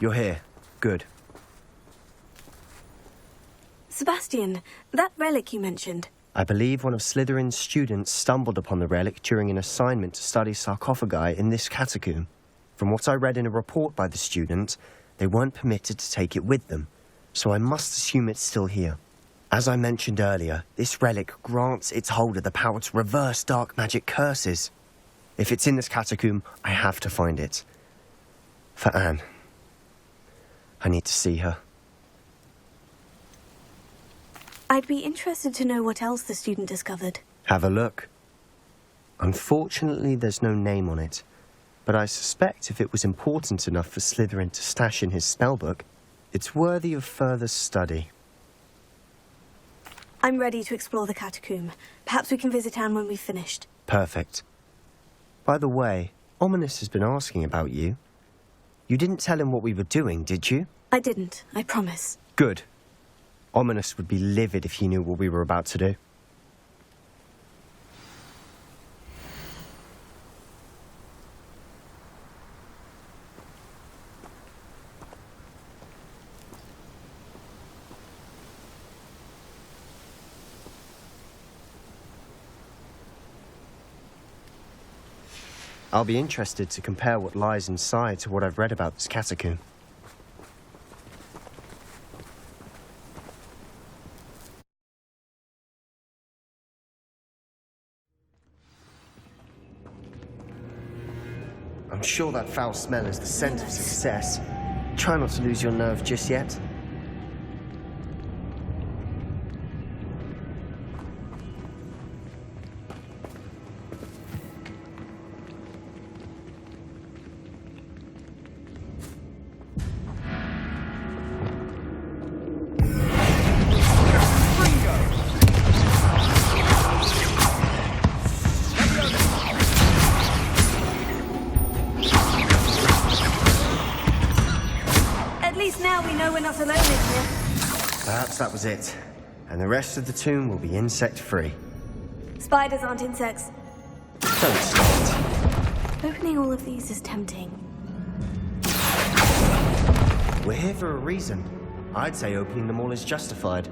You're here. Good. Sebastian, that relic you mentioned. I believe one of Slytherin's students stumbled upon the relic during an assignment to study sarcophagi in this catacomb. From what I read in a report by the student, they weren't permitted to take it with them, so I must assume it's still here. As I mentioned earlier, this relic grants its holder the power to reverse dark magic curses. If it's in this catacomb, I have to find it. For Anne. I need to see her. I'd be interested to know what else the student discovered. Have a look. Unfortunately, there's no name on it, but I suspect if it was important enough for Slytherin to stash in his spellbook, it's worthy of further study. I'm ready to explore the catacomb. Perhaps we can visit Anne when we've finished. Perfect. By the way, Ominous has been asking about you. You didn't tell him what we were doing, did you? I didn't, I promise. Good. Ominous would be livid if he knew what we were about to do. I'll be interested to compare what lies inside to what I've read about this catacomb. I'm sure that foul smell is the scent of success. Try not to lose your nerve just yet. Perhaps that was it. And the rest of the tomb will be insect-free. Spiders aren't insects. Don't start. Opening all of these is tempting. We're here for a reason. I'd say opening them all is justified.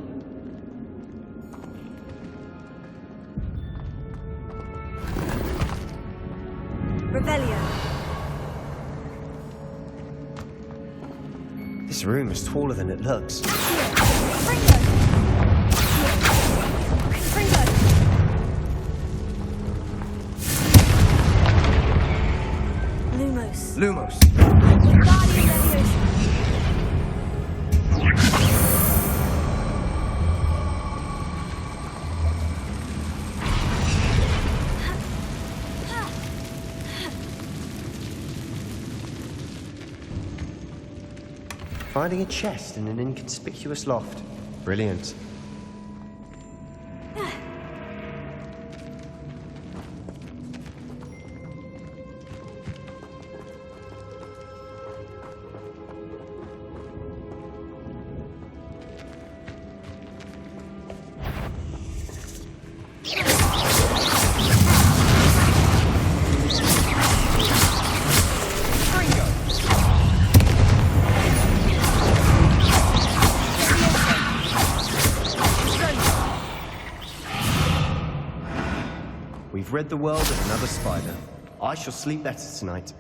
Revelio. This room is taller than it looks. Lumos. Finding a chest in an inconspicuous loft. Brilliant. We've rid the world of another spider. I shall sleep better tonight.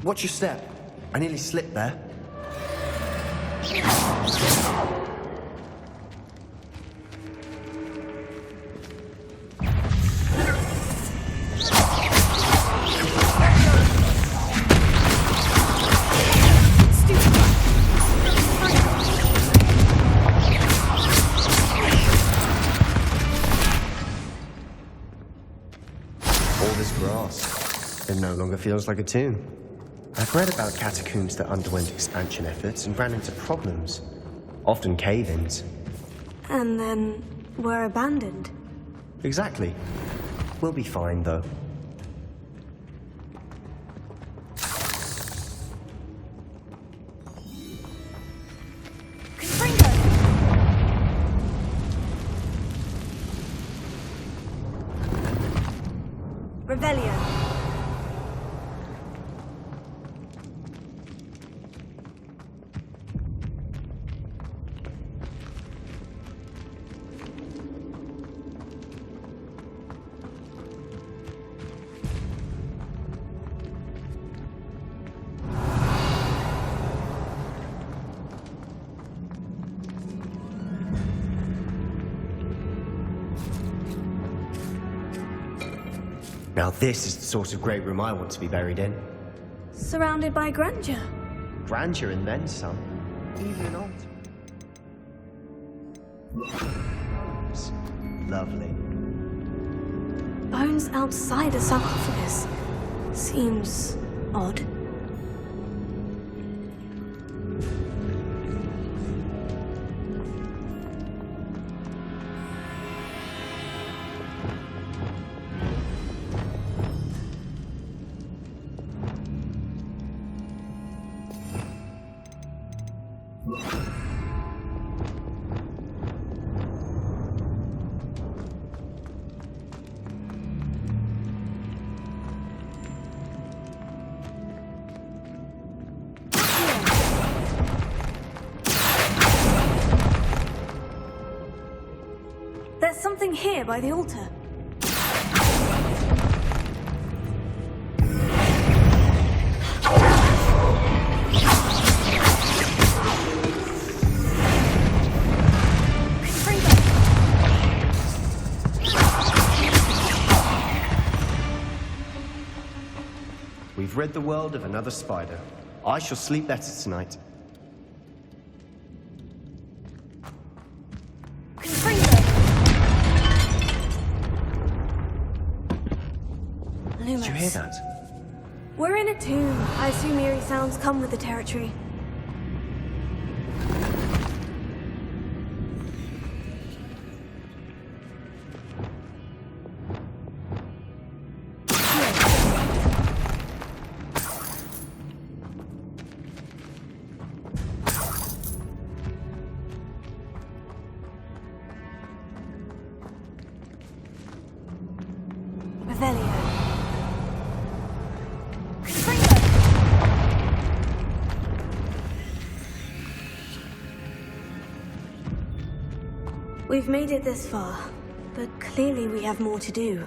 Watch your step. I nearly slipped there. All this grass. It no longer feels like a tomb. I've read about catacombs that underwent expansion efforts and ran into problems. Often cave-ins. And then were abandoned. Exactly. We'll be fine, though. Revelio. Now this is the sort of great room I want to be buried in. Surrounded by grandeur. Grandeur and then some. Even an altar. Lovely. Bones outside a sarcophagus. Seems odd. There's something here by the altar. We've rid the world of another spider. I shall sleep better tonight. Did you hear that? We're in a tomb. I assume eerie sounds come with the territory. Revelio. We've made it this far, but clearly we have more to do.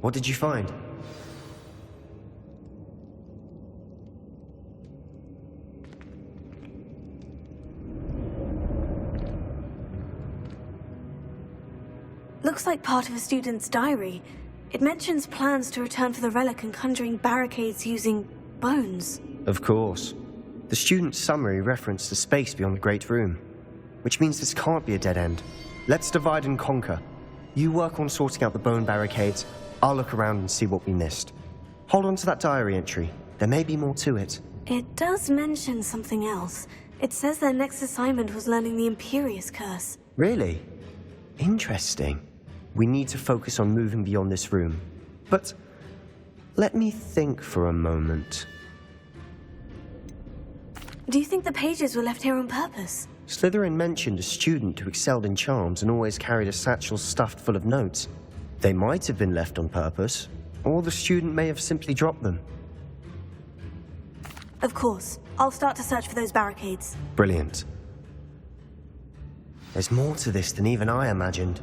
What did you find? Looks like part of a student's diary. It mentions plans to return for the relic and conjuring barricades using bones. Of course. The student's summary referenced the space beyond the Great Room, which means this can't be a dead end. Let's divide and conquer. You work on sorting out the bone barricades. I'll look around and see what we missed. Hold on to that diary entry. There may be more to it. It does mention something else. It says their next assignment was learning the Imperious Curse. Really? Interesting. We need to focus on moving beyond this room. But let me think for a moment. Do you think the pages were left here on purpose? Slytherin mentioned a student who excelled in charms and always carried a satchel stuffed full of notes. They might have been left on purpose, or the student may have simply dropped them. Of course. I'll start to search for those barricades. Brilliant. There's more to this than even I imagined.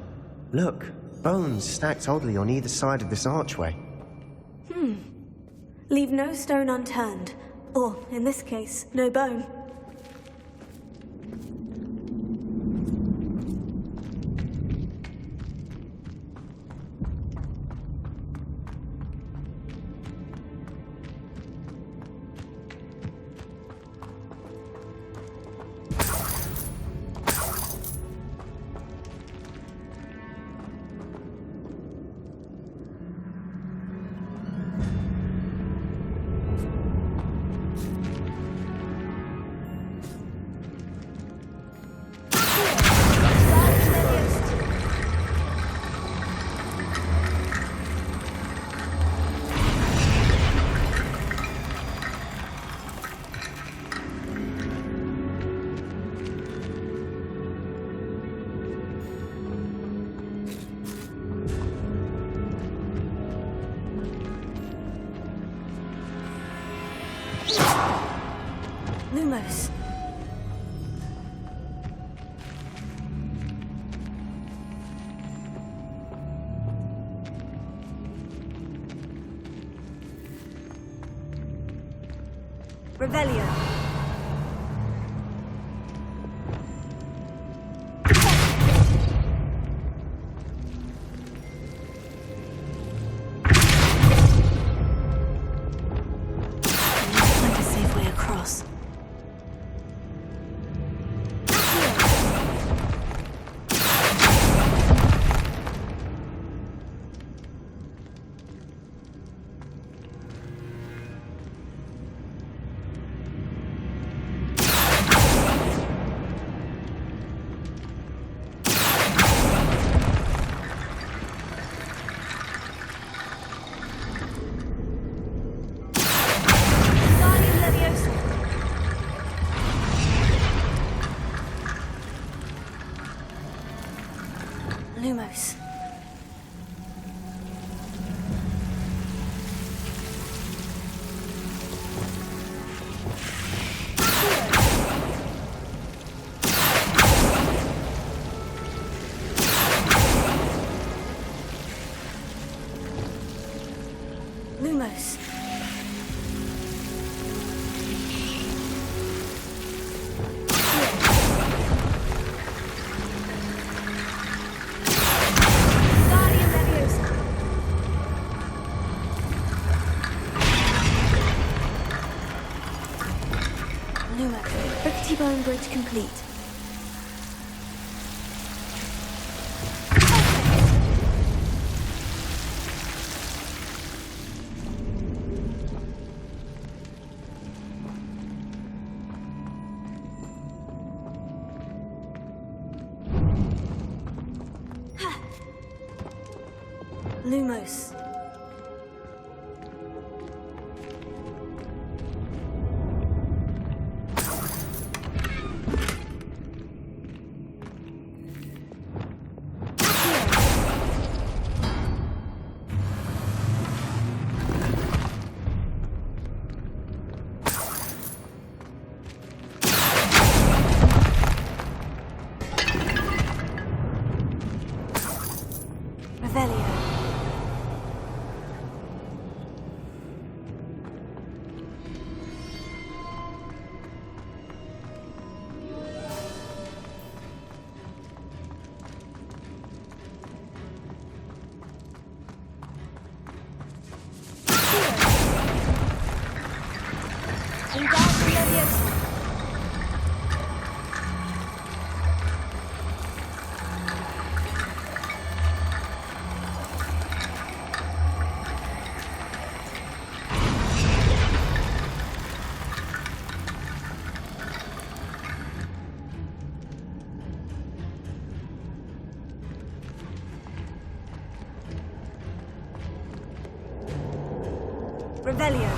Look, bones stacked oddly on either side of this archway. Leave no stone unturned. Or, in this case, no bone. Lumos. Revelio. Find a safe way across. Lumos. Lumos. Bone bridge complete. Lumos. Revelio.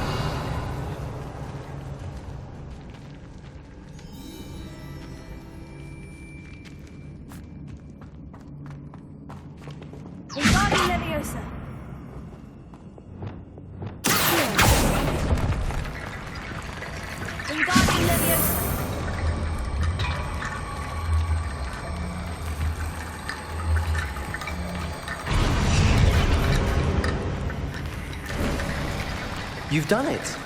Leviosa. Wingardium Leviosa. You've done it!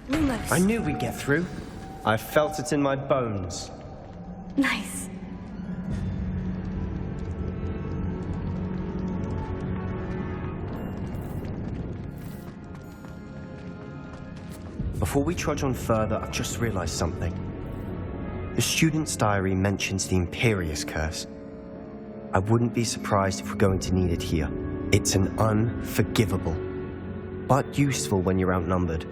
Lumos. I knew we'd get through. I felt it in my bones. Nice. Before we trudge on further, I've just realized something. The student's diary mentions the Imperious Curse. I wouldn't be surprised if we're going to need it here. It's an unforgivable, but useful when you're outnumbered.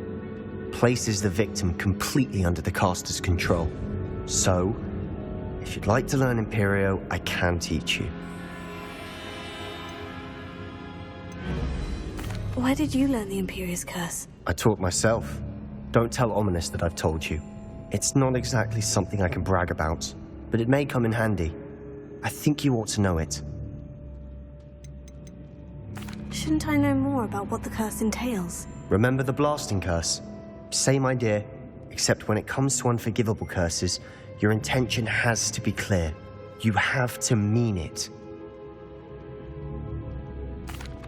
Places the victim completely under the caster's control. So, if you'd like to learn Imperio, I can teach you. Where did you learn the Imperious Curse? I taught myself. Don't tell Ominous that I've told you. It's not exactly something I can brag about, but it may come in handy. I think you ought to know it. Shouldn't I know more about what the curse entails? Remember the blasting curse? Same idea, except when it comes to unforgivable curses, your intention has to be clear. You have to mean it.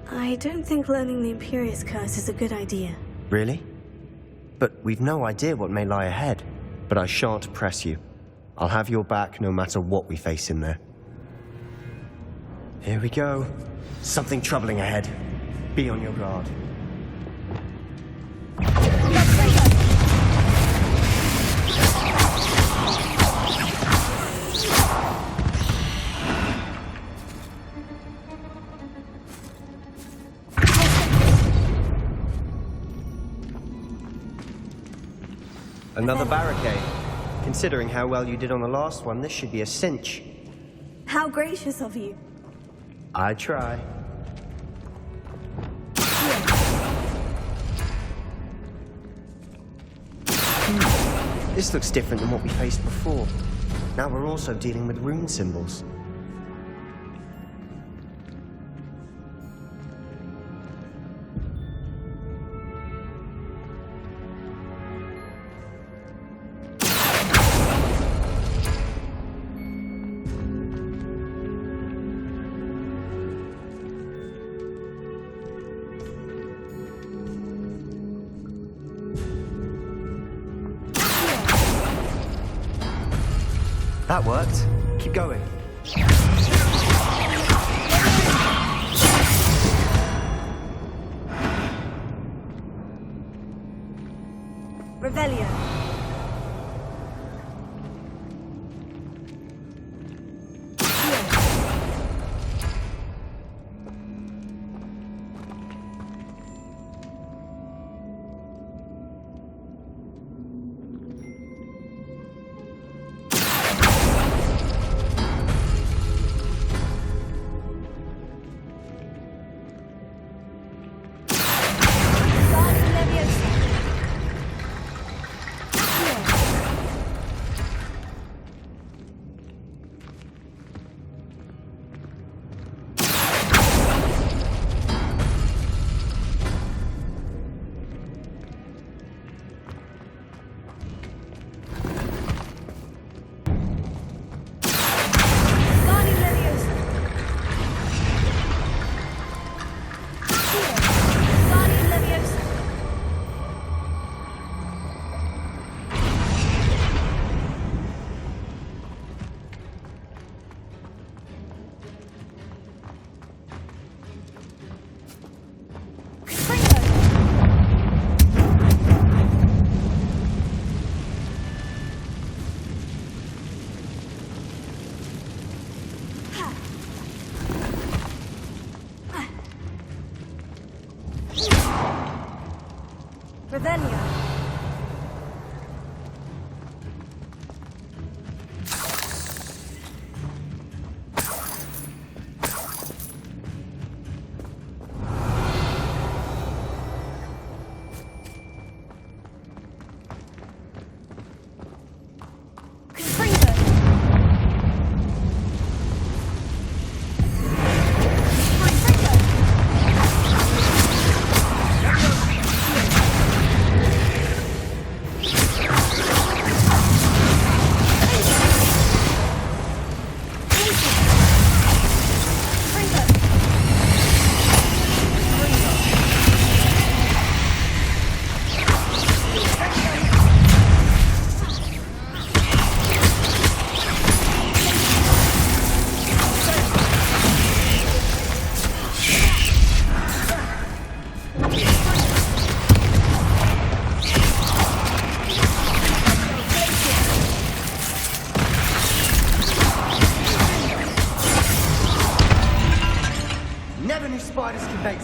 I don't think learning the Imperious Curse is a good idea. Really? But we've no idea what may lie ahead. But I shan't press you. I'll have your back no matter what we face in there. Here we go. Something troubling ahead. Be on your guard. Another barricade. Considering how well you did on the last one, this should be a cinch. How gracious of you. I try. This looks different than what we faced before. Now we're also dealing with rune symbols. That worked. Keep going. Revelio.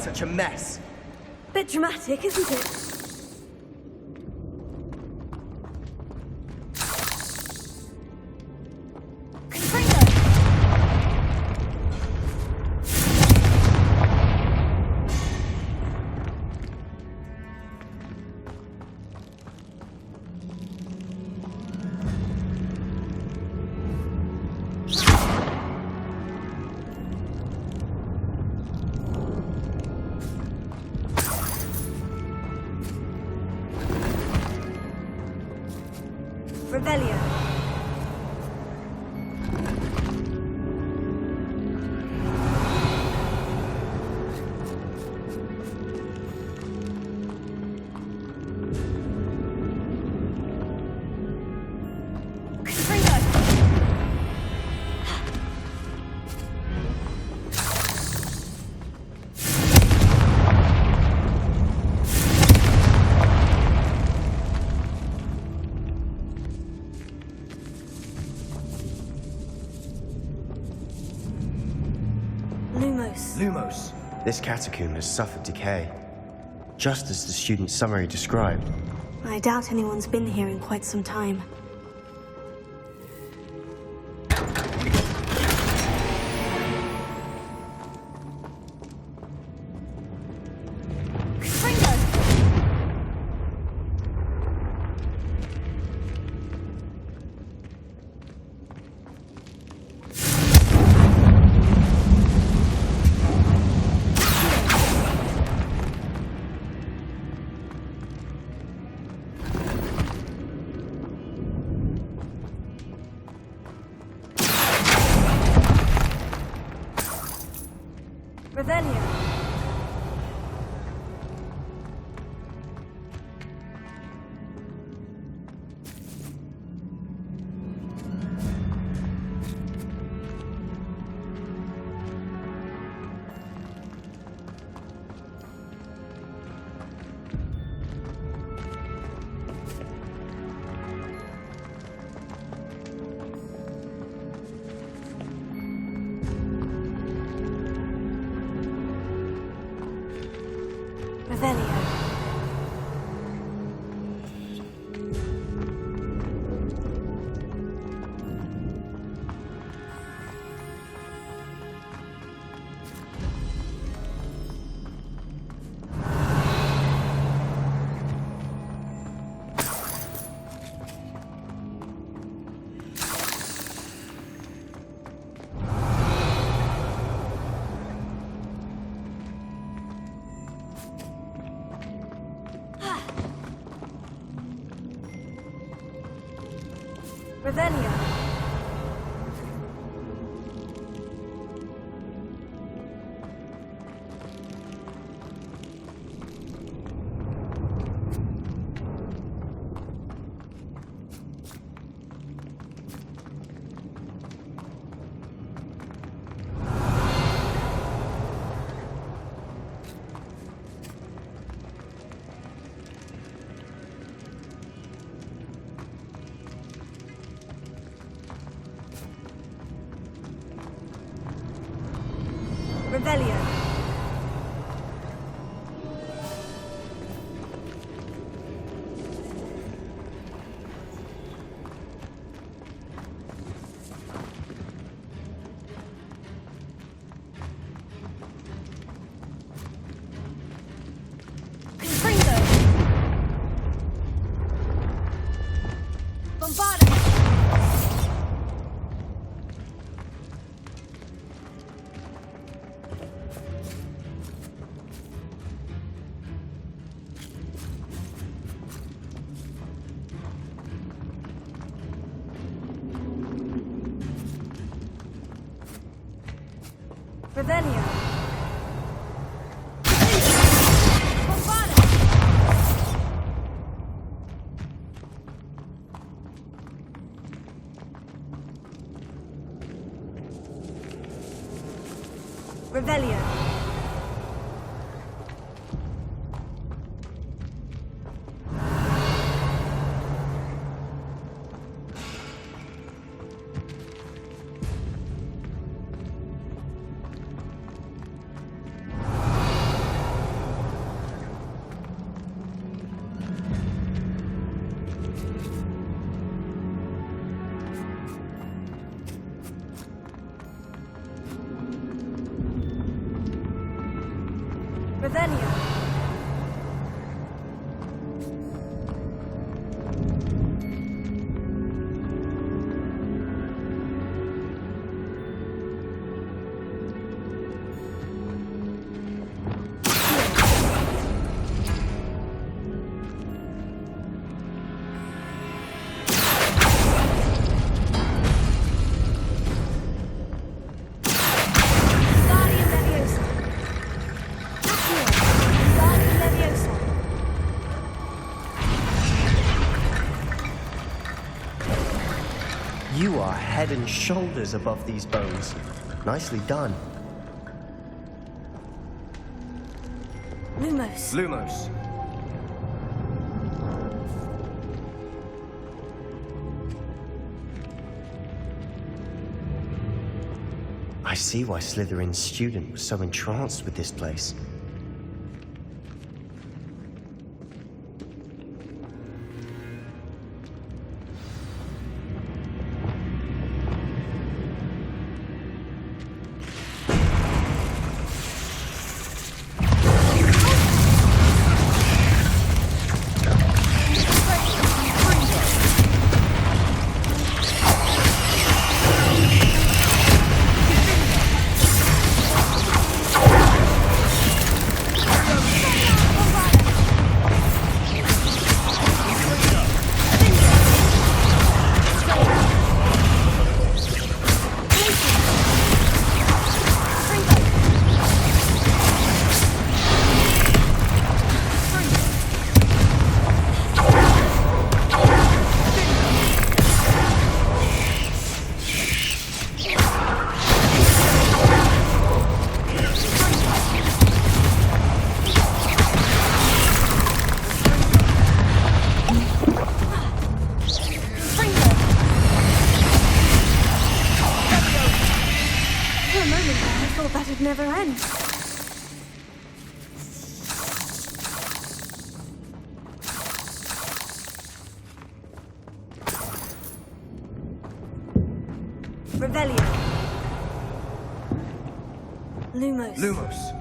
such a mess. Bit dramatic, isn't it? Rebellion. Lumos. This catacomb has suffered decay, just as the student's summary described. I doubt anyone's been here in quite some time. Rebellion. Revelio. Revelio. Revelio. Revelio. Revelio. Revelio. You are head and shoulders above these bones. Nicely done. Lumos. Lumos. I see why Slytherin's student was so entranced with this place. That'd never end. Revelio. Lumos. Lumos.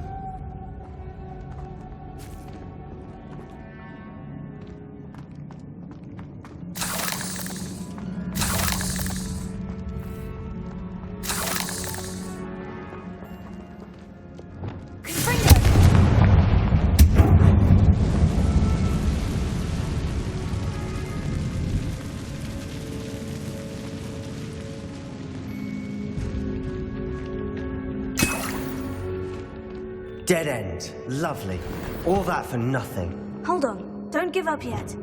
Dead end. Lovely. All that for nothing. Hold on. Don't give up yet.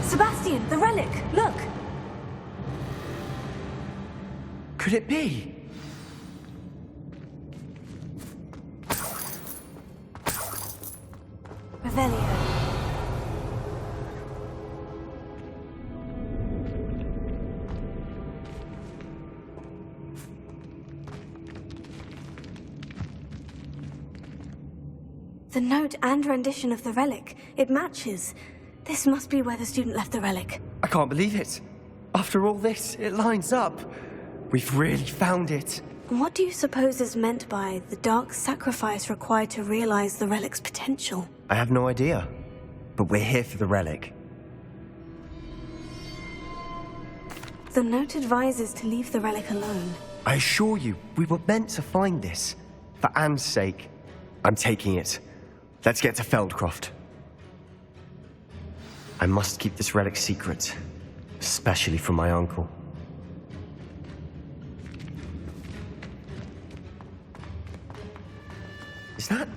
Sebastian, the relic! Look! Could it be? Revelio. The note and rendition of the relic. It matches. This must be where the student left the relic. I can't believe it. After all this, it lines up. We've really found it. What do you suppose is meant by the dark sacrifice required to realize the relic's potential? I have no idea. But we're here for the relic. The note advises to leave the relic alone. I assure you, we were meant to find this. For Anne's sake. I'm taking it. Let's get to Feldcroft. I must keep this relic secret. Especially from my uncle. Is that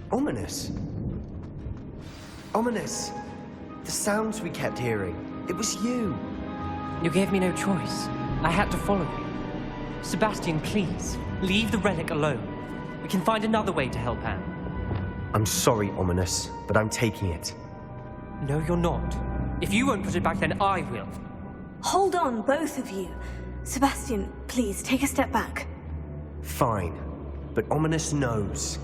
ominous? Ominous. The sounds we kept hearing. It was you. You gave me no choice. I had to follow you. Sebastian, please, leave the relic alone. We can find another way to help Anne. I'm sorry, Ominous, but I'm taking it. No, you're not. If you won't put it back, then I will. Hold on, both of you. Sebastian, please, take a step back. Fine. But Ominous knows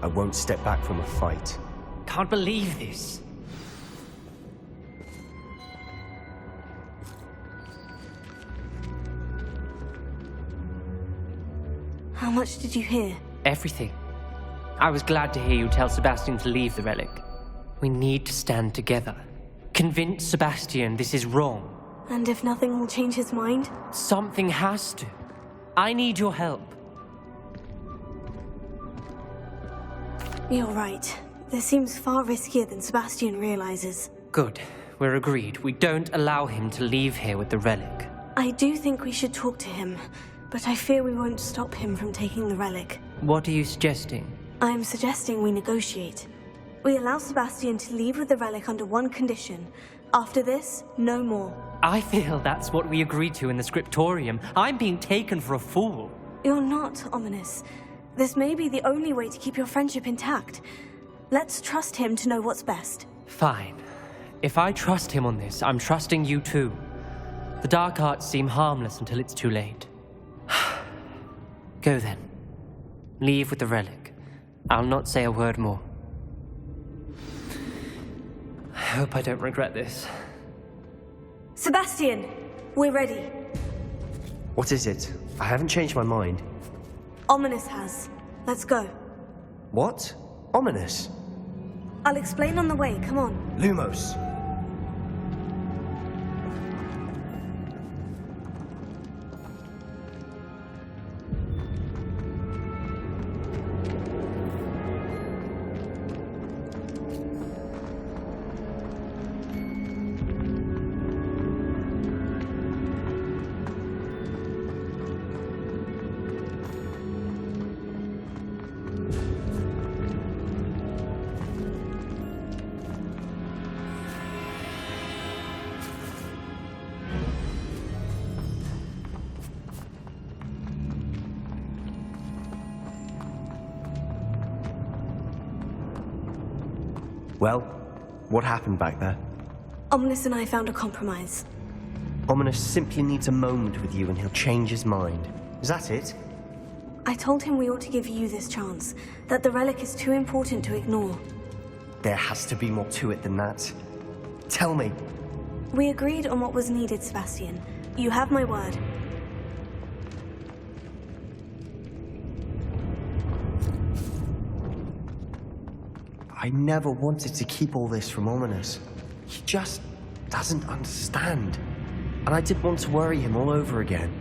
I won't step back from a fight. Can't believe this. How much did you hear? Everything. I was glad to hear you tell Sebastian to leave the relic. We need to stand together. Convince Sebastian this is wrong. And if nothing will change his mind? Something has to. I need your help. You're right. This seems far riskier than Sebastian realizes. Good. We're agreed. We don't allow him to leave here with the relic. I do think we should talk to him, but I fear we won't stop him from taking the relic. What are you suggesting? I'm suggesting we negotiate. We allow Sebastian to leave with the relic under one condition. After this, no more. I feel that's what we agreed to in the scriptorium. I'm being taken for a fool. You're not, Ominous. This may be the only way to keep your friendship intact. Let's trust him to know what's best. Fine. If I trust him on this, I'm trusting you too. The dark arts seem harmless until it's too late. Go then. Leave with the relic. I'll not say a word more. I hope I don't regret this. Sebastian, we're ready. What is it? I haven't changed my mind. Ominous has. Let's go. What? Ominous? I'll explain on the way, come on. Lumos. Well, what happened back there? Ominous and I found a compromise. Ominous simply needs a moment with you and he'll change his mind. Is that it? I told him we ought to give you this chance, that the relic is too important to ignore. There has to be more to it than that. Tell me. We agreed on what was needed, Sebastian. You have my word. I never wanted to keep all this from Ominous. He just doesn't understand. And I didn't want to worry him all over again.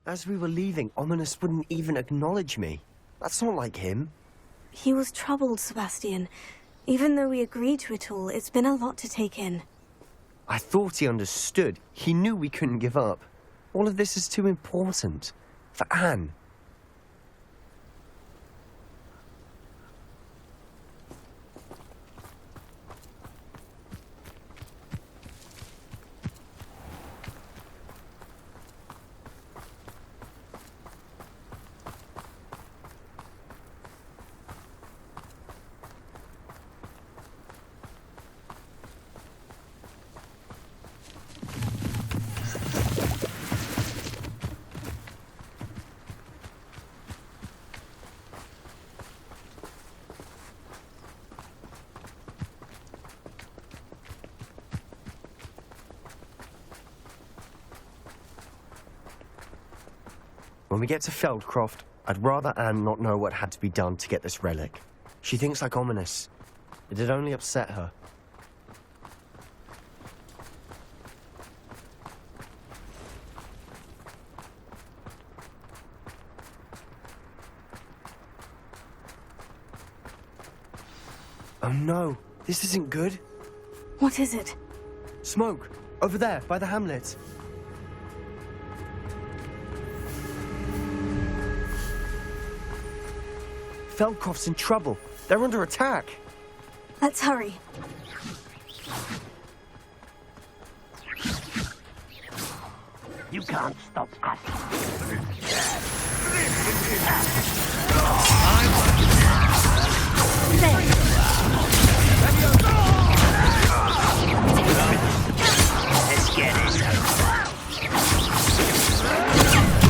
As we were leaving, Ominous wouldn't even acknowledge me. That's not like him. He was troubled, Sebastian. Even though we agreed to it all, it's been a lot to take in. I thought he understood. He knew we couldn't give up. All of this is too important. For Anne. When we get to Feldcroft, I'd rather Anne not know what had to be done to get this relic. She thinks like Ominous. It'd only upset her. Oh no, this isn't good. What is it? Smoke! Over there, by the hamlet. Feldcroft's in trouble. They're under attack. Let's hurry. You can't stop us. Let's get it.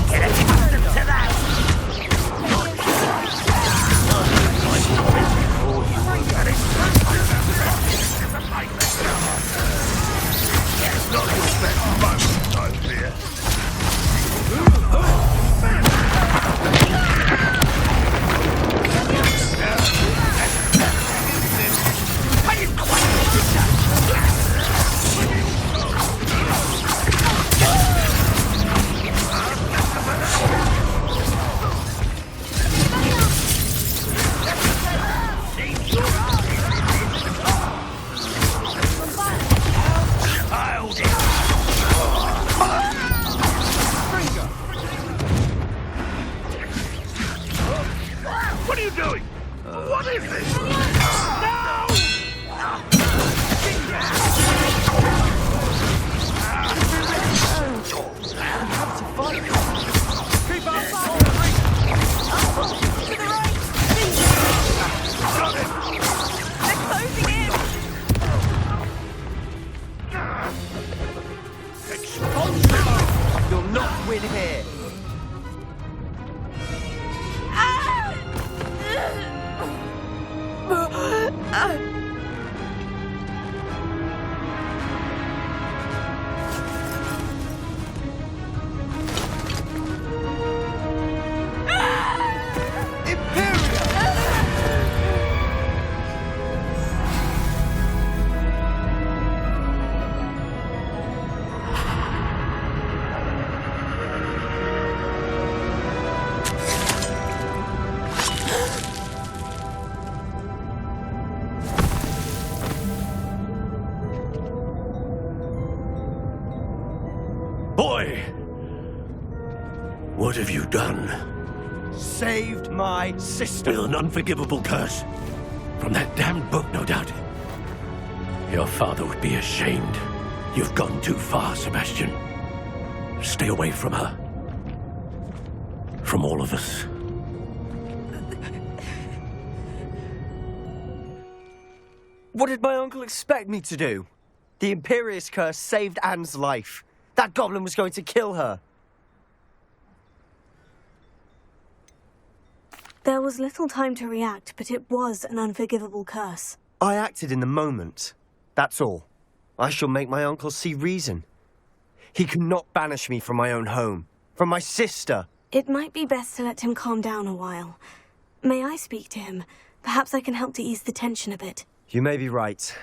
Get accustomed to that. It's not your best moment, I fear. What are you doing? What is this? No! Keep up! To the right! Got him! They're closing in! Explosive! You'll not win here. Boy! What have you done? Saved my sister. With an unforgivable curse. From that damned book, no doubt. Your father would be ashamed. You've gone too far, Sebastian. Stay away from her. From all of us. What did my uncle expect me to do? The Imperious curse saved Anne's life. That goblin was going to kill her. There was little time to react, but it was an unforgivable curse. I acted in the moment. That's all. I shall make my uncle see reason. He cannot banish me from my own home, from my sister. It might be best to let him calm down a while. May I speak to him? Perhaps I can help to ease the tension a bit. You may be right.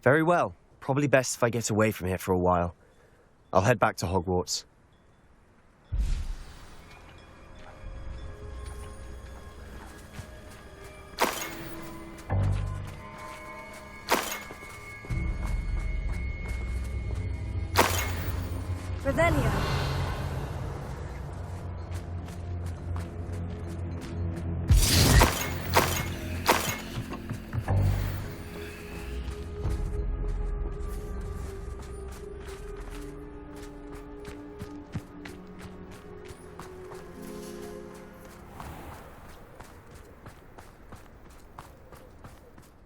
Very well. Probably best if I get away from here for a while. I'll head back to Hogwarts. Revelio.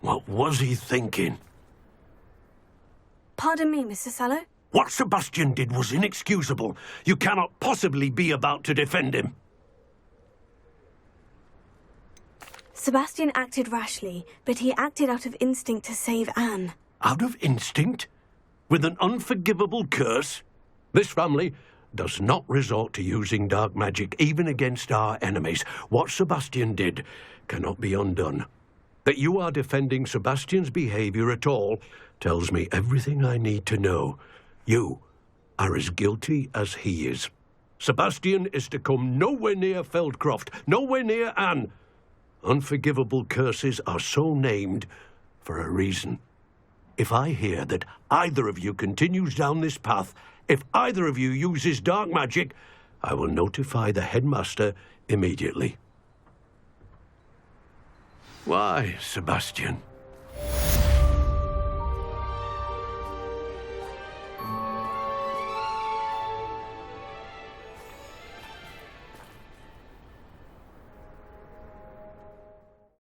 What was he thinking? Pardon me, Mr. Sallow? What Sebastian did was inexcusable. You cannot possibly be about to defend him. Sebastian acted rashly, but he acted out of instinct to save Anne. Out of instinct? With an unforgivable curse? This family does not resort to using dark magic, even against our enemies. What Sebastian did cannot be undone. That you are defending Sebastian's behavior at all tells me everything I need to know. You are as guilty as he is. Sebastian is to come nowhere near Feldcroft, nowhere near Anne. Unforgivable curses are so named for a reason. If I hear that either of you continues down this path, if either of you uses dark magic, I will notify the headmaster immediately. Why, Sebastian?